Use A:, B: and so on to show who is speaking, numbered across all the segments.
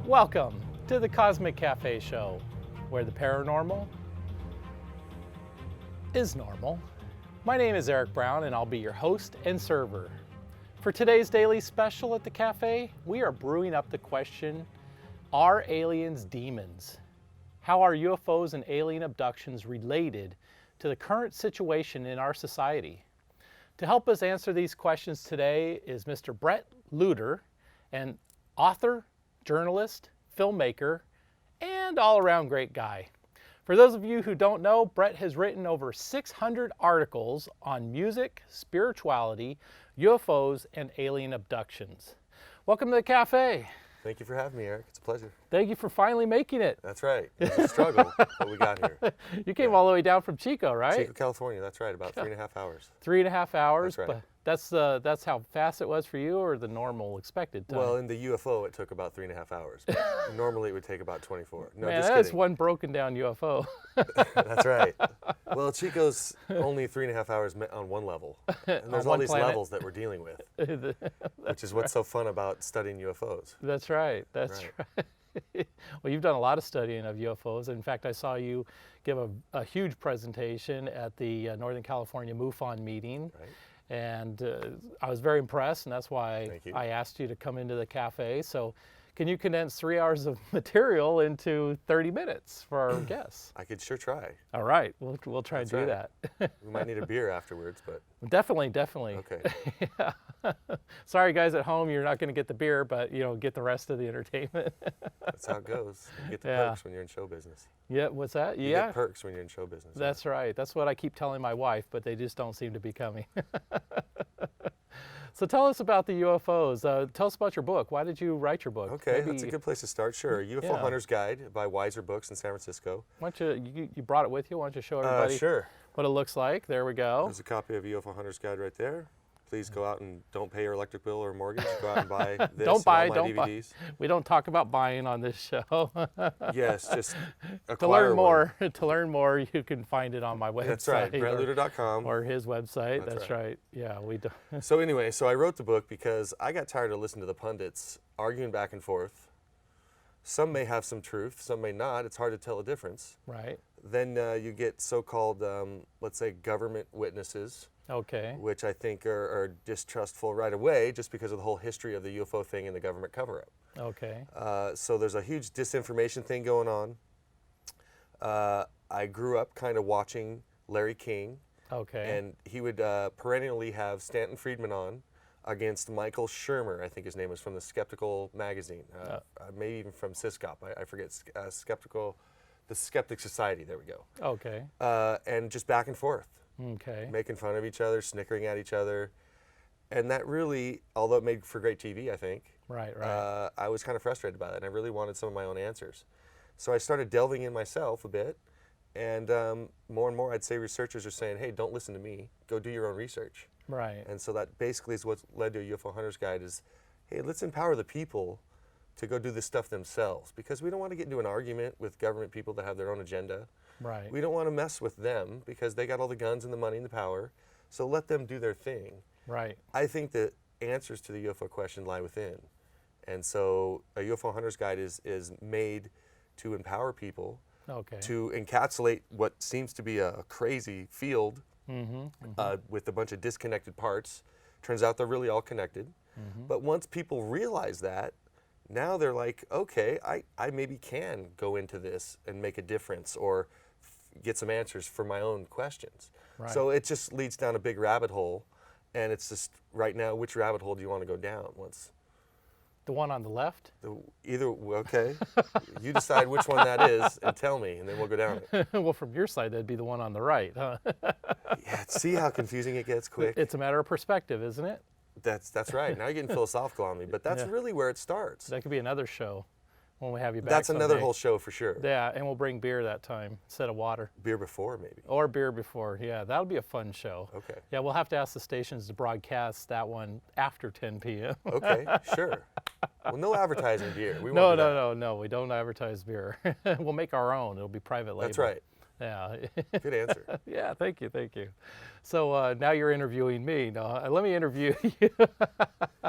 A: Welcome to the Cosmic Cafe Show, where the paranormal is normal. My name is Eric Brown, and I'll be your host and server. For today's daily special at the cafe, we are brewing up the question, are aliens demons? How are UFOs and alien abductions related to the current situation in our society? To help us answer these questions today is Mr. Bret Lueder, an author, journalist, filmmaker, and all-around great guy. For those of you who don't know, Bret has written over 600 articles on music, spirituality, UFOs, and alien abductions. Welcome to the cafe.
B: Thank you for having me, Eric. It's a pleasure.
A: Thank you for finally making it.
B: That's right. It's a struggle, but we got here.
A: You came all the way down from Chico, right?
B: Chico, California. That's right. About 3.5 hours.
A: 3.5 hours.
B: That's right.
A: But that's how fast it was for you, or the normal expected time?
B: Well, in the UFO, it took about 3.5 hours. But normally, it would take about 24. No,
A: Man,
B: just
A: that's
B: kidding.
A: one broken down UFO.
B: That's right. Well, Chico's only 3.5 hours on one level, and there's all these levels that we're dealing with, which is what's so fun about studying UFOs.
A: That's right. That's right. Well, you've done a lot of studying of UFOs. In fact, I saw you give a huge presentation at the Northern California MUFON meeting.
B: Right.
A: And I was very impressed, and that's why I asked you to come into the cafe. So can you condense 3 hours of material into 30 minutes for our guests?
B: I could sure try.
A: All right, we'll try and do that.
B: We might need a beer afterwards, but...
A: Definitely.
B: Okay.
A: Yeah. Sorry, guys at home, you're not going to get the beer, but get the rest of the entertainment.
B: That's how it goes. You get the perks when you're in show business.
A: Yeah, what's that?
B: You get perks when you're in show business.
A: That's right. That's what I keep telling my wife, but they just don't seem to be coming. So tell us about the UFOs. Tell us about your book. Why did you write your book?
B: Okay, that's a good place to start. Sure, UFO Hunter's Guide by Wiser Books in San Francisco.
A: Why don't you brought it with you? Why don't you show everybody what it looks like? There we go.
B: There's a copy of UFO Hunter's Guide right there. Please go out and don't pay your electric bill or mortgage. Go out and buy this
A: don't buy,
B: and all my
A: don't
B: DVDs.
A: Buy. We don't talk about buying on this show.
B: Yes, just
A: To
B: acquire
A: learn more, you can find it on my website.
B: That's right, BretLueder.com.
A: Or his website. That's right. Yeah, we do.
B: So anyway, I wrote the book because I got tired of listening to the pundits arguing back and forth. Some may have some truth, some may not. It's hard to tell a difference.
A: Right.
B: Then you get so-called, let's say, government witnesses.
A: Okay.
B: Which I think are distrustful right away just because of the whole history of the UFO thing and the government cover-up.
A: Okay.
B: So there's a huge disinformation thing going on. I grew up kind of watching Larry King.
A: Okay.
B: And he would perennially have Stanton Friedman on against Michael Shermer, I think his name was, from the Skeptical magazine. Maybe even from CISCOP, I forget, the Skeptic Society, there we go.
A: Okay.
B: And just back and forth.
A: Okay.
B: Making fun of each other, snickering at each other. And that really, although it made for great TV, I think.
A: Right.
B: I was kind of frustrated by that, and I really wanted some of my own answers. So I started delving in myself a bit, and more and more I'd say researchers are saying, hey, don't listen to me, go do your own research.
A: Right.
B: And so that basically is what led to a UFO Hunter's Guide is, hey, let's empower the people to go do this stuff themselves, because we don't want to get into an argument with government people that have their own agenda.
A: Right.
B: We don't want to mess with them because they got all the guns and the money and the power. So let them do their thing.
A: Right.
B: I think the answers to the UFO question lie within. And so a UFO Hunter's Guide is made to empower people, to encapsulate what seems to be a crazy field with a bunch of disconnected parts. Turns out they're really all connected. But once people realize that, now they're like, okay, I maybe can go into this and make a difference or get some answers for my own questions. Right. So it just leads down a big rabbit hole, and it's just right now, which rabbit hole do you want to go down?
A: The one on the left?
B: Okay. You decide which one that is and tell me, and then we'll go down it.
A: Well, from your side, that'd be the one on the right, huh?
B: Yeah, see how confusing it gets quick?
A: It's a matter of perspective, isn't it?
B: That's right. Now you're getting philosophical on me, but that's really where it starts.
A: That could be another show when we have you back.
B: That's another whole show for sure.
A: Yeah, and we'll bring beer that time instead of water.
B: Beer before, maybe.
A: Or beer before, yeah. That'll be a fun show.
B: Okay.
A: Yeah, we'll have to ask the stations to broadcast that one after 10 p.m.
B: Okay, sure. Well, no advertising beer.
A: No, we don't advertise beer. We'll make our own. It'll be private label.
B: That's right.
A: Yeah.
B: Good answer.
A: Yeah, thank you, thank you. So now you're interviewing me. Now let me interview you.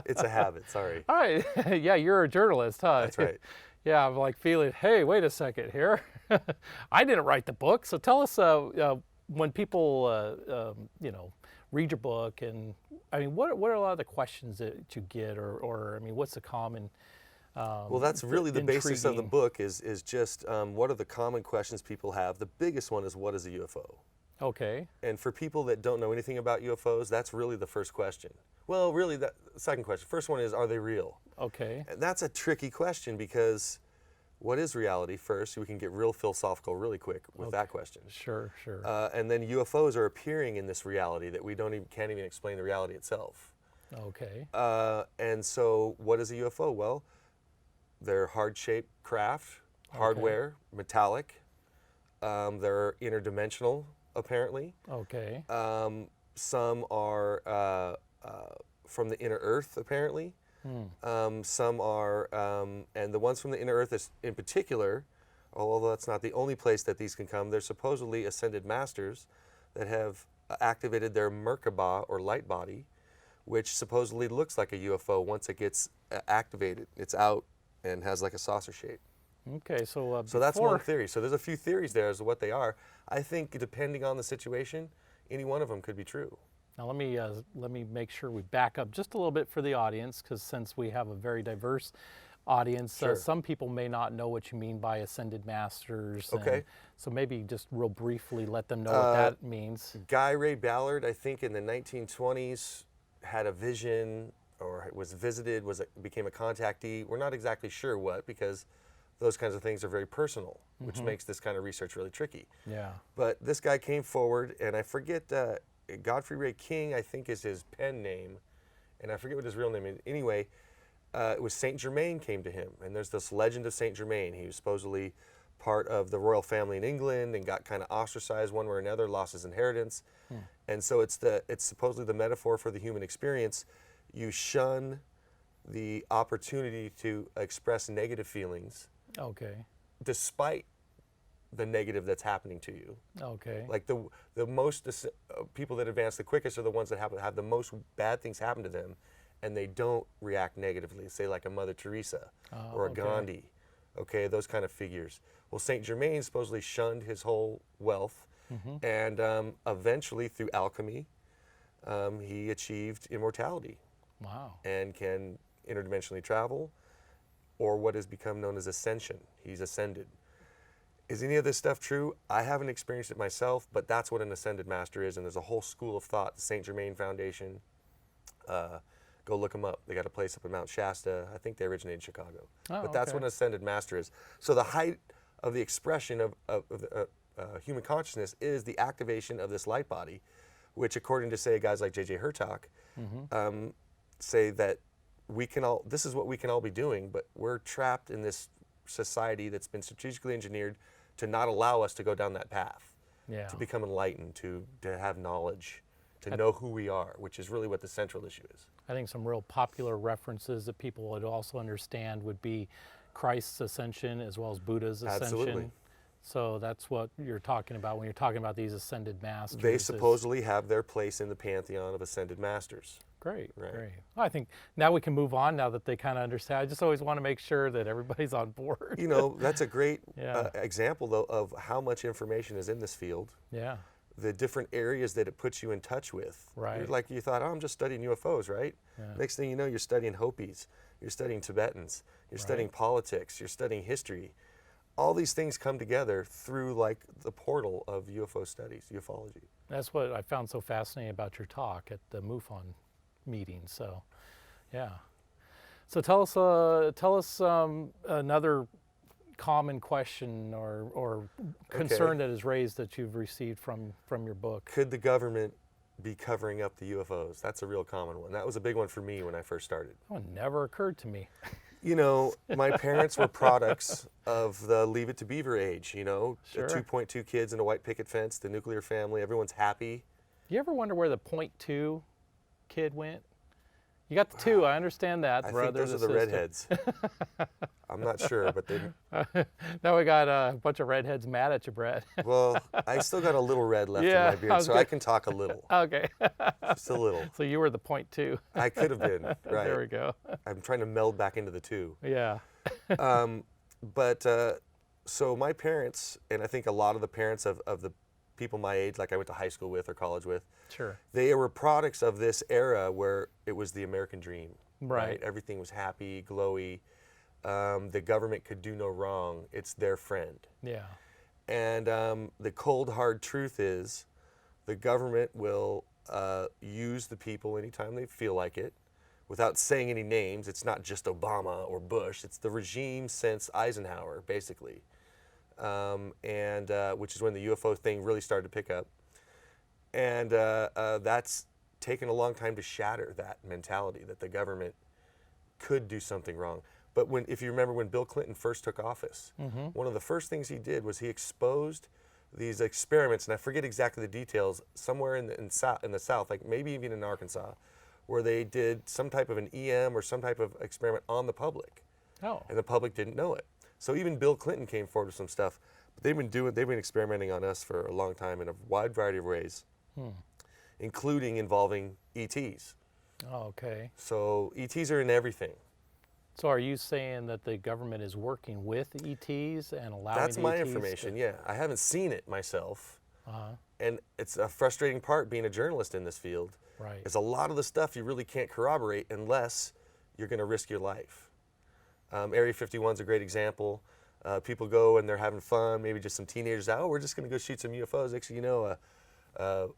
B: It's a habit, sorry.
A: All right. Yeah, you're a journalist, huh?
B: That's right.
A: Yeah, I'm like feeling, hey, wait a second here. I didn't write the book. So tell us when people, read your book, and I mean, what are a lot of the questions that you get, or I mean, what's the common
B: well, that's really the basis of the
A: intriguing-
B: book is just what are the common questions people have. The biggest one is, what is a UFO?
A: Okay.
B: And for people that don't know anything about UFOs, that's really the first question. Well, really, the second question. First one is, are they real?
A: Okay.
B: And that's a tricky question because what is reality first? We can get real philosophical really quick with that question.
A: Sure, sure.
B: And then UFOs are appearing in this reality that we can't even explain the reality itself.
A: Okay.
B: And so what is a UFO? Well, they're hard-shaped craft, hardware, metallic. They're interdimensional, apparently.
A: Okay.
B: Some are from the inner Earth, apparently. Some are, and the ones from the inner Earth in particular, although that's not the only place that these can come, they're supposedly ascended masters that have activated their Merkaba, or light body, which supposedly looks like a UFO once it gets activated. It's out and has like a saucer shape.
A: Okay, so
B: So that's one theory. So there's a few theories there as to what they are. I think depending on the situation, any one of them could be true.
A: Now let me make sure we back up just a little bit for the audience, because since we have a very diverse audience,
B: Sure.
A: some people may not know what you mean by ascended masters.
B: Okay.
A: So maybe just real briefly let them know what that means.
B: Guy Ray Ballard, I think in the 1920s, had a vision or was visited, became a contactee. We're not exactly sure what, because those kinds of things are very personal, which makes this kind of research really tricky.
A: Yeah.
B: But this guy came forward, and I forget, Godfrey Ray King, I think, is his pen name, and I forget what his real name is. Anyway, it was Saint Germain came to him, and there's this legend of Saint Germain. He was supposedly part of the royal family in England and got kind of ostracized one way or another, lost his inheritance. And so it's supposedly the metaphor for the human experience. You shun the opportunity to express negative feelings,
A: Okay.
B: despite the negative that's happening to you.
A: Okay.
B: Like the most people that advance the quickest are the ones that have the most bad things happen to them, and they don't react negatively. Say like a Mother Teresa or a
A: okay.
B: Gandhi, okay, those kind of figures. Well, Saint Germain supposedly shunned his whole wealth, and eventually through alchemy, he achieved immortality.
A: Wow.
B: And can interdimensionally travel, or what has become known as ascension. He's ascended. Is any of this stuff true? I haven't experienced it myself, but that's what an ascended master is, and there's a whole school of thought, the Saint Germain Foundation. Go look them up. They got a place up in Mount Shasta. I think they originated in Chicago. But that's what an ascended master is. So the height of the expression of human consciousness is the activation of this light body, which according to, say, guys like J.J. Hurtak, say that this is what we can all be doing, but we're trapped in this society that's been strategically engineered to not allow us to go down that path, to become enlightened, to have knowledge, to know who we are, which is really what the central issue is.
A: I think some real popular references that people would also understand would be Christ's ascension as well as Buddha's ascension.
B: Absolutely.
A: So that's what you're talking about when you're talking about these ascended masters.
B: They supposedly have their place in the pantheon of ascended masters.
A: Great,
B: Right.
A: great. Well, I think now we can move on now that they kind of understand. I just always want to make sure that everybody's on board.
B: You know, that's a great
A: Yeah.
B: example, though, of how much information is in this field.
A: Yeah.
B: The different areas that it puts you in touch with.
A: Right.
B: Like you thought, oh, I'm just studying UFOs, right?
A: Yeah.
B: Next thing you know, you're studying Hopis, you're studying Tibetans, you're studying politics, you're studying history. All these things come together through like the portal of UFO studies, ufology.
A: That's what I found so fascinating about your talk at the MUFON meeting. So, yeah. So tell us another common question or concern that is raised that you've received from your book.
B: Could the government be covering up the UFOs? That's a real common one. That was a big one for me when I first started.
A: That one never occurred to me.
B: You know, my parents were products of the Leave It to Beaver age, you know,
A: Sure.
B: 2.2 kids in a white picket fence, the nuclear family, everyone's happy.
A: You ever wonder where the .2 kid went? You got the two. I understand that.
B: I
A: brother,
B: think those are the redheads. I'm not sure, but they.
A: Now we got a bunch of redheads mad at you, Bret.
B: Well, I still got a little red left in
A: Yeah,
B: my beard, so I can talk a little.
A: Okay.
B: Just a little.
A: So you were the point two.
B: I could have been, right.
A: There we go.
B: I'm trying to meld back into the two.
A: Yeah.
B: So my parents, and I think a lot of the parents of the people my age, like I went to high school with or college with,
A: Sure.
B: they were products of this era where it was the American dream.
A: Right.
B: Everything was happy, glowy. The government could do no wrong. It's their friend.
A: Yeah.
B: And the cold, hard truth is the government will use the people anytime they feel like it. Without saying any names, it's not just Obama or Bush. It's the regime since Eisenhower, basically. Which is when the UFO thing really started to pick up. And that's taken a long time to shatter that mentality that the government could do something wrong. But if you remember when Bill Clinton first took office, one of the first things he did was he exposed these experiments, and I forget exactly the details, somewhere in the South, like maybe even in Arkansas, where they did some type of an EM or some type of experiment on the public.
A: Oh.
B: And the public didn't know it. So even Bill Clinton came forward with some stuff. But they've been experimenting on us for a long time in a wide variety of ways, including involving ETs.
A: Oh, okay.
B: So ETs are in everything.
A: So are you saying that the government is working with ETs and allowing
B: That's
A: the
B: my
A: ETs
B: information,
A: to...
B: yeah. I haven't seen it myself.
A: Uh-huh.
B: And it's a frustrating part being a journalist in this field.
A: Right.
B: Is a lot of the stuff you really can't corroborate unless you're going to risk your life. Area 51 is a great example. People go and they're having fun, maybe just some teenagers out, oh, we're just going to go shoot some UFOs. Next thing you know, a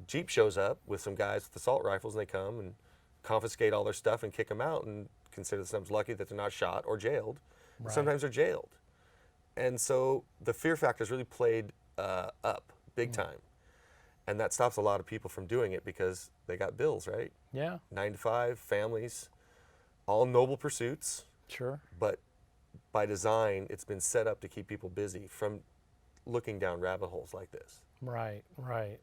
B: Jeep shows up with some guys with assault rifles, and they come and confiscate all their stuff and kick them out and consider themselves lucky that they're not shot or jailed.
A: Right.
B: Sometimes they're jailed. And so the fear factor's really played up big time. And that stops a lot of people from doing it because they got bills, right?
A: Yeah.
B: 9 to 5, families, all noble pursuits.
A: Sure.
B: But by design, it's been set up to keep people busy from looking down rabbit holes like this.
A: Right, right.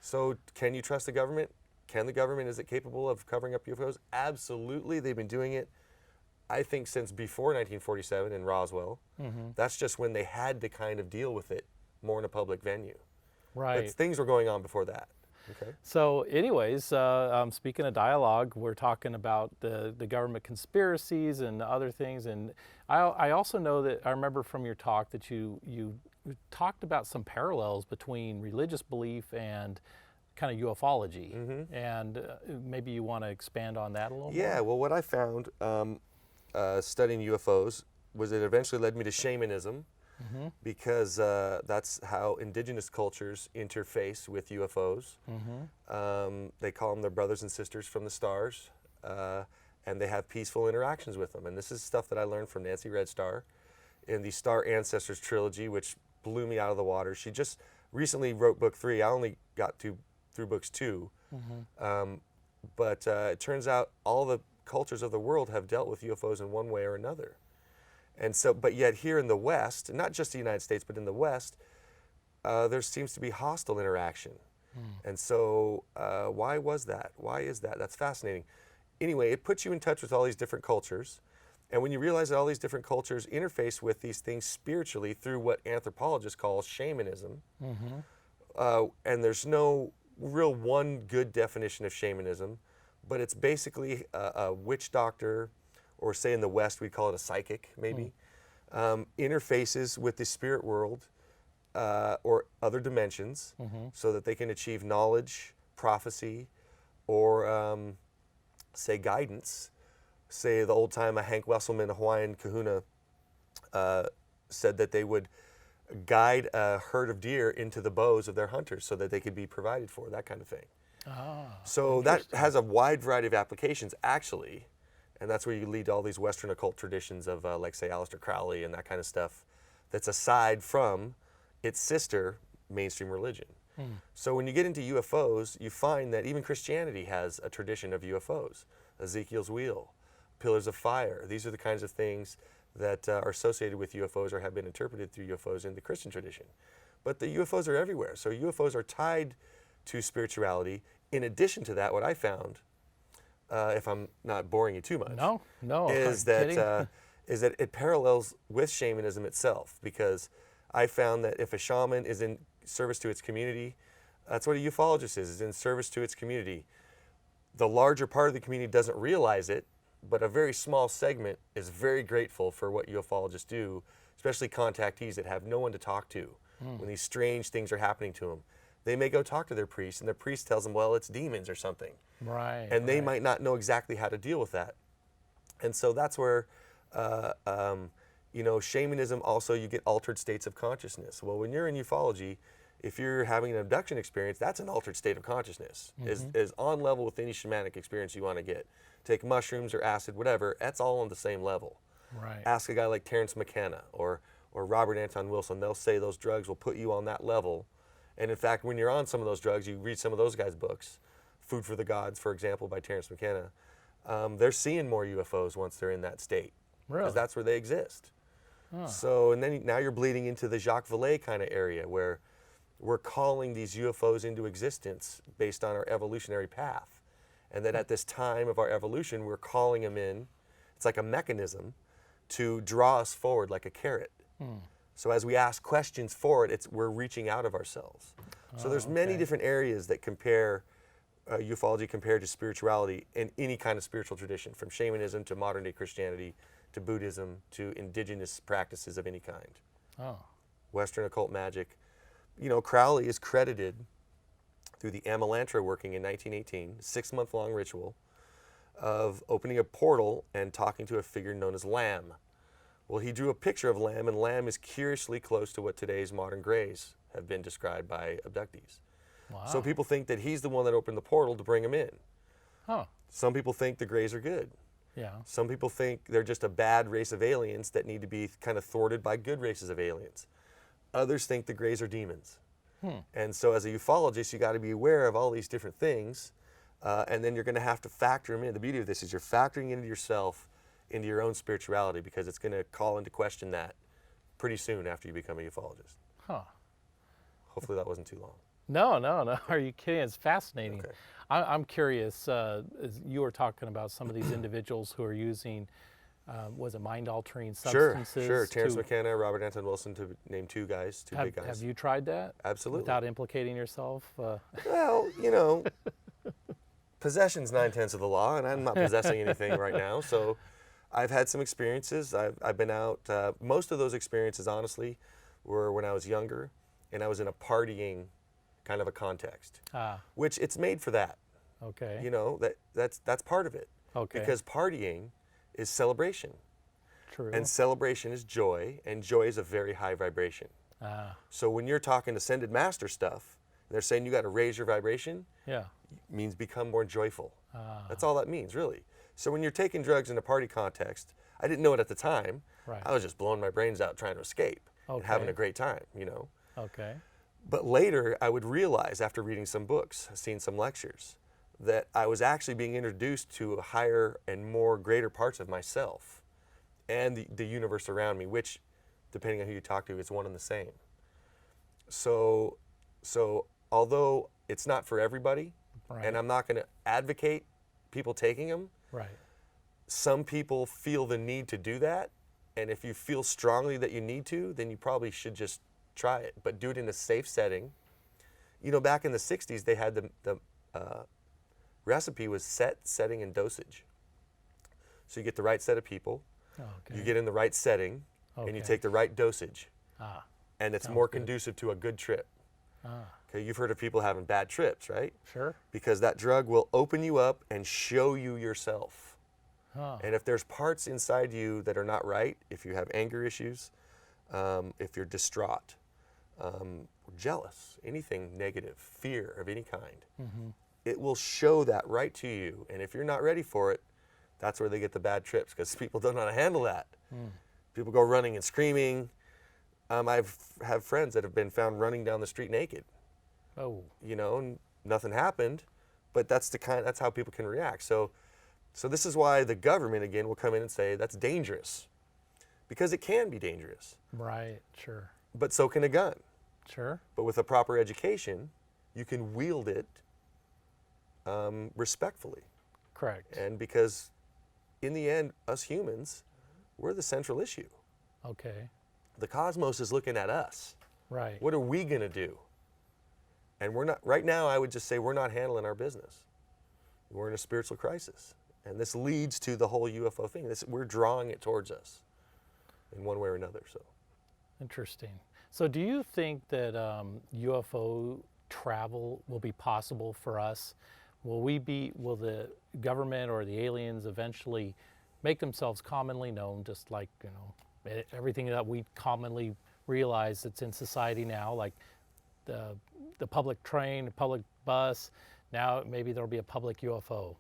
B: So can you trust the government? Is it capable of covering up UFOs? Absolutely. They've been doing it, I think, since before 1947 in Roswell. That's just when they had to kind of deal with it more in a public venue.
A: Right.
B: But things were going on before that. Okay.
A: So anyways, speaking of dialogue, we're talking about the government conspiracies and other things. And I also know that I remember from your talk that you talked about some parallels between religious belief and kind of ufology. And maybe you want to expand on that a little more?
B: Yeah, well, what I found studying UFOs was it eventually led me to shamanism. Because that's how indigenous cultures interface with UFOs. They call them their brothers and sisters from the stars, and they have peaceful interactions with them. And this is stuff that I learned from Nancy Red Star in the Star Ancestors trilogy, which blew me out of the water. She just recently wrote book 3. I only got through books 2. But it turns out all the cultures of the world have dealt with UFOs in one way or another. And so, but yet here in the West, not just the United States, but in the West, there seems to be hostile interaction. And so why was that? Why is that? That's fascinating. Anyway, it puts you in touch with all these different cultures. And when you realize that all these different cultures interface with these things spiritually through what anthropologists call shamanism, and there's no real one good definition of shamanism, but it's basically a witch doctor, or say in the West, we'd call it a psychic, maybe, interfaces with the spirit world or other dimensions so that they can achieve knowledge, prophecy, or say guidance. Say the old time Hank Wesselman, a Hawaiian kahuna, said that they would guide a herd of deer into the bows of their hunters so that they could be provided for, that kind of thing. So that has a wide variety of applications, actually. And that's where you lead to all these Western occult traditions of, like, say, Aleister Crowley and that kind of stuff that's aside from its sister, mainstream religion. So when you get into UFOs, you find that even Christianity has a tradition of UFOs. Ezekiel's wheel, pillars of fire. These are the kinds of things that are associated with UFOs or have been interpreted through UFOs in the Christian tradition. But the UFOs are everywhere. So UFOs are tied to spirituality. In addition to that, what I found if I'm not boring you too much.
A: No.
B: Is that it parallels with shamanism itself, because I found that if a shaman is in service to its community, that's what a ufologist is in service to its community. The larger part of the community doesn't realize it, but a very small segment is very grateful for what ufologists do, especially contactees that have no one to talk to when these strange things are happening to them. They may go talk to their priest, and their priest tells them, well, it's demons or something.
A: Right.
B: And they might not know exactly how to deal with that. And so that's where, shamanism also, you get altered states of consciousness. Well, when you're in ufology, if you're having an abduction experience, that's an altered state of consciousness. Is on level with any shamanic experience you want to get. Take mushrooms or acid, whatever, that's all on the same level.
A: Right.
B: Ask a guy like Terrence McKenna or Robert Anton Wilson. They'll say those drugs will put you on that level. And in fact, when you're on some of those drugs, you read some of those guys' books, Food for the Gods, for example, by Terrence McKenna, they're seeing more UFOs once they're in that state.
A: Really?
B: Because that's where they exist. So, and then now you're bleeding into the Jacques Vallée kind of area, where we're calling these UFOs into existence based on our evolutionary path. And that at this time of our evolution, we're calling them in. It's like a mechanism to draw us forward like a carrot. So as we ask questions for it, we're reaching out of ourselves. So there's many different areas that compare ufology compared to spirituality in any kind of spiritual tradition, from shamanism to modern day Christianity to Buddhism to indigenous practices of any kind. Western occult magic. Crowley is credited through the Amalantra working in 1918, 6-month-long ritual of opening a portal and talking to a figure known as Lamb. Well, he drew a picture of Lamb, and Lamb is curiously close to what today's modern Greys have been described by abductees.
A: Wow.
B: So people think that he's the one that opened the portal to bring them in.
A: Oh.
B: Some people think the Greys are good.
A: Yeah.
B: Some people think they're just a bad race of aliens that need to be kind of thwarted by good races of aliens. Others think the Greys are demons. And so as a ufologist, you got to be aware of all these different things, and then you're going to have to factor them in. The beauty of this is you're factoring into yourself, into your own spirituality, because it's going to call into question that pretty soon after you become a ufologist. Hopefully that wasn't too long.
A: No. Are you kidding? It's fascinating.
B: Okay.
A: I'm curious, as you were talking about some of these individuals who are using, was it mind-altering substances?
B: Sure. Terrence McKenna, Robert Anton Wilson, to name two big guys.
A: Have you tried that?
B: Absolutely.
A: Without implicating yourself?
B: Well, possession's 9/10 of the law, and I'm not possessing anything right now. So I've had some experiences. I've been out. Most of those experiences, honestly, were when I was younger, and I was in a partying kind of a context, which it's made for that.
A: Okay.
B: That's part of it.
A: Okay.
B: Because partying is celebration.
A: True.
B: And celebration is joy, and joy is a very high vibration. So when you're talking ascended master stuff, and they're saying you got to raise your vibration, means become more joyful. That's all that means, really. So when you're taking drugs in a party context, I didn't know it at the time.
A: Right.
B: I was just blowing my brains out trying to escape and having a great time,
A: Okay.
B: But later, I would realize, after reading some books, seeing some lectures, that I was actually being introduced to higher and more greater parts of myself and the universe around me, which, depending on who you talk to, is one and the same. So although it's not for everybody, and I'm not going to advocate people taking them, some people feel the need to do that, and if you feel strongly that you need to, then you probably should just try it, but do it in a safe setting. Back in the 60s, they had the recipe was set, setting, and dosage. So you get the right set of people, you get in the right setting, and you take the right dosage, and it's more conducive to a good trip. Okay, you've heard of people having bad trips, right?
A: Sure.
B: Because that drug will open you up and show you yourself. And if there's parts inside you that are not right, if you have anger issues, if you're distraught, jealous, anything negative, fear of any kind, it will show that right to you. And if you're not ready for it, that's where they get the bad trips, because people don't know how to handle that. People go running and screaming. I've have friends that have been found running down the street naked. And nothing happened, but that's how people can react. So this is why the government, again, will come in and say that's dangerous, because it can be dangerous.
A: Right, sure.
B: But so can a gun.
A: Sure.
B: But with a proper education, you can wield it respectfully.
A: Correct.
B: And because in the end, us humans, we're the central issue.
A: Okay.
B: The cosmos is looking at us.
A: Right.
B: What are we going to do? And we're not, right now, I would just say we're not handling our business. We're in a spiritual crisis. And this leads to the whole UFO thing. We're drawing it towards us in one way or another. So,
A: interesting. So do you think that UFO travel will be possible for us? Will the government or the aliens eventually make themselves commonly known, just like, everything that we commonly realize that's in society now, like the public train, the public bus, now maybe there'll be a public UFO.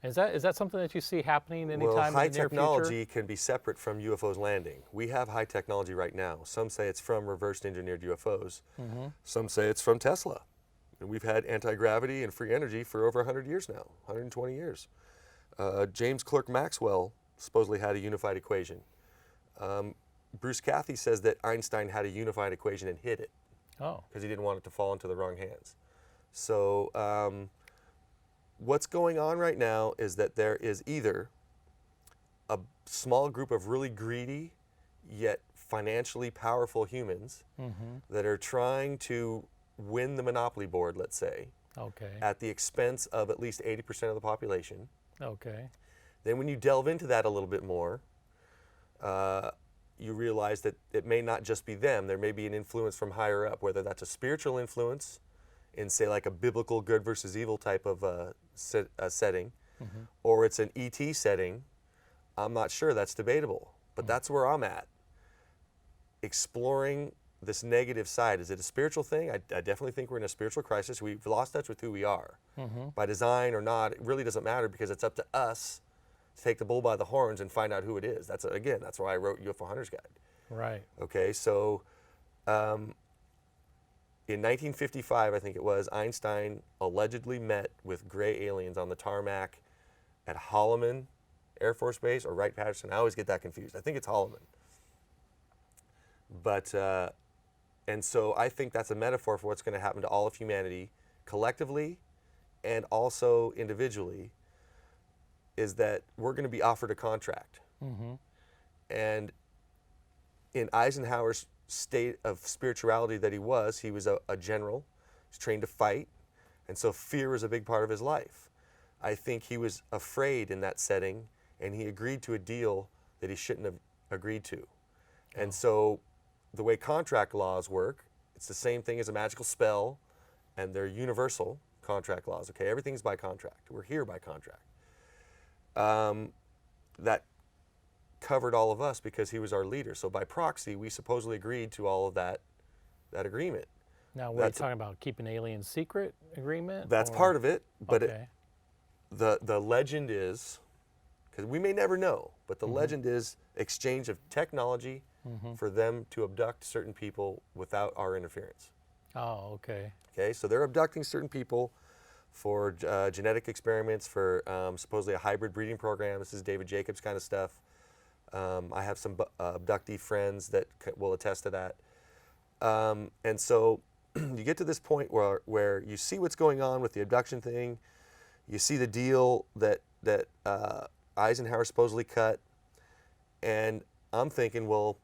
A: Is that something that you see happening anytime in the near future?
B: Well, high technology can be separate from UFOs landing. We have high technology right now. Some say it's from reverse engineered UFOs. Some say it's from Tesla. And we've had anti-gravity and free energy for over 100 years now, 120 years. James Clerk Maxwell supposedly had a unified equation. Bruce Cathy says that Einstein had a unified equation and hid it.
A: Oh.
B: Because he didn't want it to fall into the wrong hands. So what's going on right now is that there is either a small group of really greedy yet financially powerful humans that are trying to win the monopoly board, let's say, at the expense of at least 80% of the population.
A: Okay.
B: Then when you delve into that a little bit more, you realize that it may not just be them. There may be an influence from higher up, whether that's a spiritual influence in, say, like a biblical good versus evil type of setting, or it's an ET setting. I'm not sure. That's debatable. But that's where I'm at. Exploring this negative side. Is it a spiritual thing? I definitely think we're in a spiritual crisis. We've lost touch with who we are. By design or not, it really doesn't matter, because it's up to us to take the bull by the horns and find out who it is. That's why I wrote UFO Hunter's Guide.
A: Right.
B: Okay, so in 1955, I think it was, Einstein allegedly met with gray aliens on the tarmac at Holloman Air Force Base, or Wright-Patterson. I always get that confused. I think it's Holloman. But, and so I think that's a metaphor for what's going to happen to all of humanity collectively and also individually, is that we're going to be offered a contract. And in Eisenhower's state of spirituality that he was a general. He's trained to fight, and so fear was a big part of his life. I think he was afraid in that setting, and he agreed to a deal that he shouldn't have agreed to. And so the way contract laws work, it's the same thing as a magical spell, and they're universal contract laws. Okay, everything's by contract. We're here by contract. That covered all of us because he was our leader. So by proxy, we supposedly agreed to all of that agreement.
A: Now, what are you talking about? Keeping aliens secret agreement?
B: That's part of it, but the legend is, because we may never know, but the legend is exchange of technology for them to abduct certain people without our interference.
A: Oh, okay.
B: Okay, so they're abducting certain people for genetic experiments, for supposedly a hybrid breeding program. This is David Jacobs kind of stuff. I have some abductee friends that will attest to that. And so you get to this point where you see what's going on with the abduction thing. You see the deal that Eisenhower supposedly cut. And I'm thinking, well,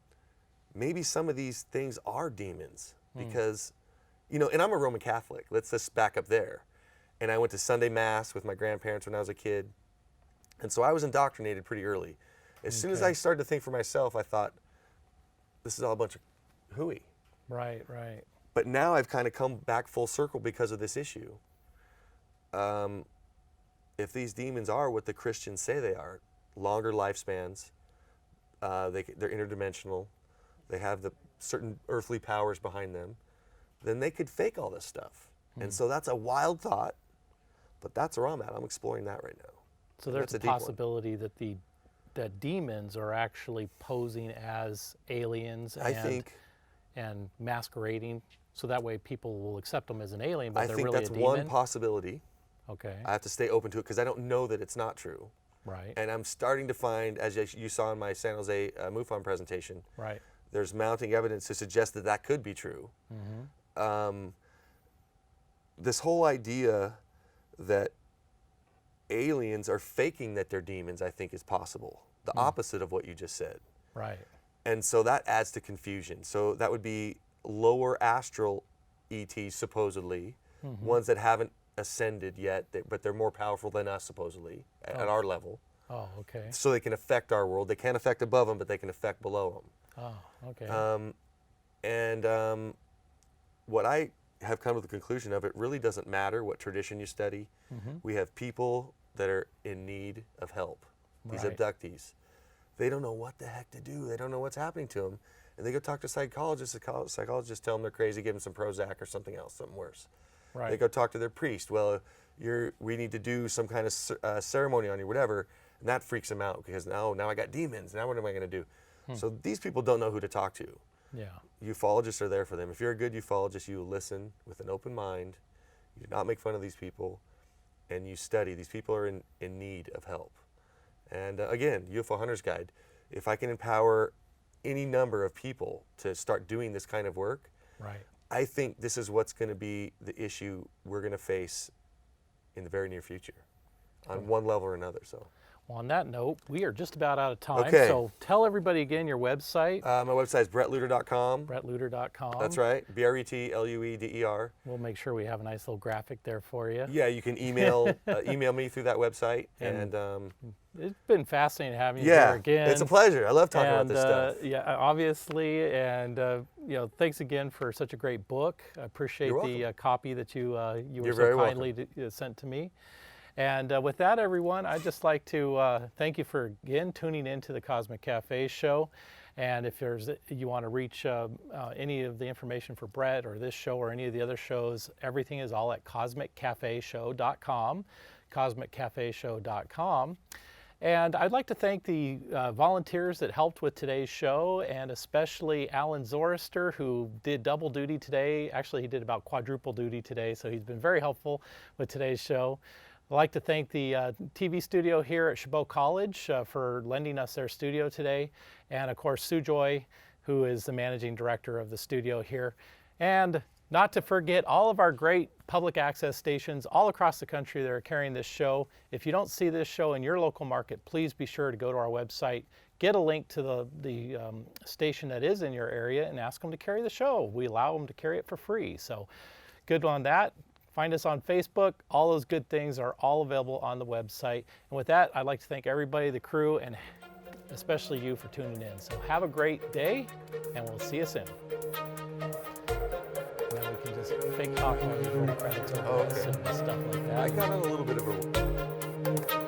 B: maybe some of these things are demons because, and I'm a Roman Catholic. Let's just back up there. And I went to Sunday Mass with my grandparents when I was a kid. And so I was indoctrinated pretty early. As soon as I started to think for myself, I thought, this is all a bunch of hooey.
A: Right, right.
B: But now I've kind of come back full circle because of this issue. If these demons are what the Christians say they are, longer lifespans, they're interdimensional, they have the certain earthly powers behind them, then they could fake all this stuff. And so that's a wild thought, but that's where I'm at. I'm exploring that right now.
A: So there's a possibility that demons are actually posing as aliens and masquerading, so that way people will accept them as an alien, but they're really a demon?
B: I think that's one possibility.
A: Okay.
B: I have to stay open to it because I don't know that it's not true.
A: Right.
B: And I'm starting to find, as you saw in my San Jose MUFON presentation,
A: right,
B: there's mounting evidence to suggest that that could be true. This whole idea that aliens are faking that they're demons, I think is possible. The opposite of what you just said.
A: Right.
B: And so that adds to confusion. So that would be lower astral ETs, supposedly, ones that haven't ascended yet, but they're more powerful than us, supposedly, at our level.
A: Oh, okay.
B: So they can affect our world. They can't affect above them, but they can affect below them.
A: Oh, okay.
B: What I have come to the conclusion of, it really doesn't matter what tradition you study. We have people that are in need of help. These abductees. They don't know what the heck to do. They don't know what's happening to them. And they go talk to psychologists. The psychologists tell them they're crazy, give them some Prozac or something else, something worse.
A: Right.
B: They go talk to their priest. Well, we need to do some kind of ceremony on you, whatever. And that freaks them out because now I got demons. Now what am I going to do? So these people don't know who to talk to.
A: Yeah.
B: Ufologists are there for them. If you're a good ufologist, you listen with an open mind. You do not make fun of these people. And you study. These people are in need of help. And again, UFO Hunter's Guide, if I can empower any number of people to start doing this kind of work, I think this is what's going to be the issue we're going to face in the very near future on one level or another. So.
A: Well, on that note, we are just about out of time.
B: Okay.
A: So tell everybody again your website.
B: My website is bretlueder.com.
A: bretlueder.com.
B: That's right. BRETLUEDER.
A: We'll make sure we have a nice little graphic there for you.
B: Yeah, you can email me through that website. And
A: it's been fascinating having you here again.
B: It's a pleasure. I love talking about this stuff.
A: Yeah, obviously. And, thanks again for such a great book. I appreciate the copy that you were so kindly sent to me. And with that, everyone, I'd just like to thank you for, again, tuning in to the Cosmic Cafe show. And if you want to reach any of the information for Bret or this show or any of the other shows, everything is all at cosmiccafeshow.com, cosmiccafeshow.com. And I'd like to thank the volunteers that helped with today's show, and especially Alan Zorister, who did double duty today. Actually, he did about quadruple duty today, so he's been very helpful with today's show. I'd like to thank the TV studio here at Chabot College for lending us their studio today. And of course, Sujoy, who is the managing director of the studio here. And not to forget all of our great public access stations all across the country that are carrying this show. If you don't see this show in your local market, please be sure to go to our website, get a link to the station that is in your area, and ask them to carry the show. We allow them to carry it for free. So good on that. Find us on Facebook. All those good things are all available on the website. And with that, I'd like to thank everybody, the crew, and especially you for tuning in. So have a great day, and we'll see you soon. Now we can just fake talk while we roll credits over this and stuff like that.
B: I got a little bit of a...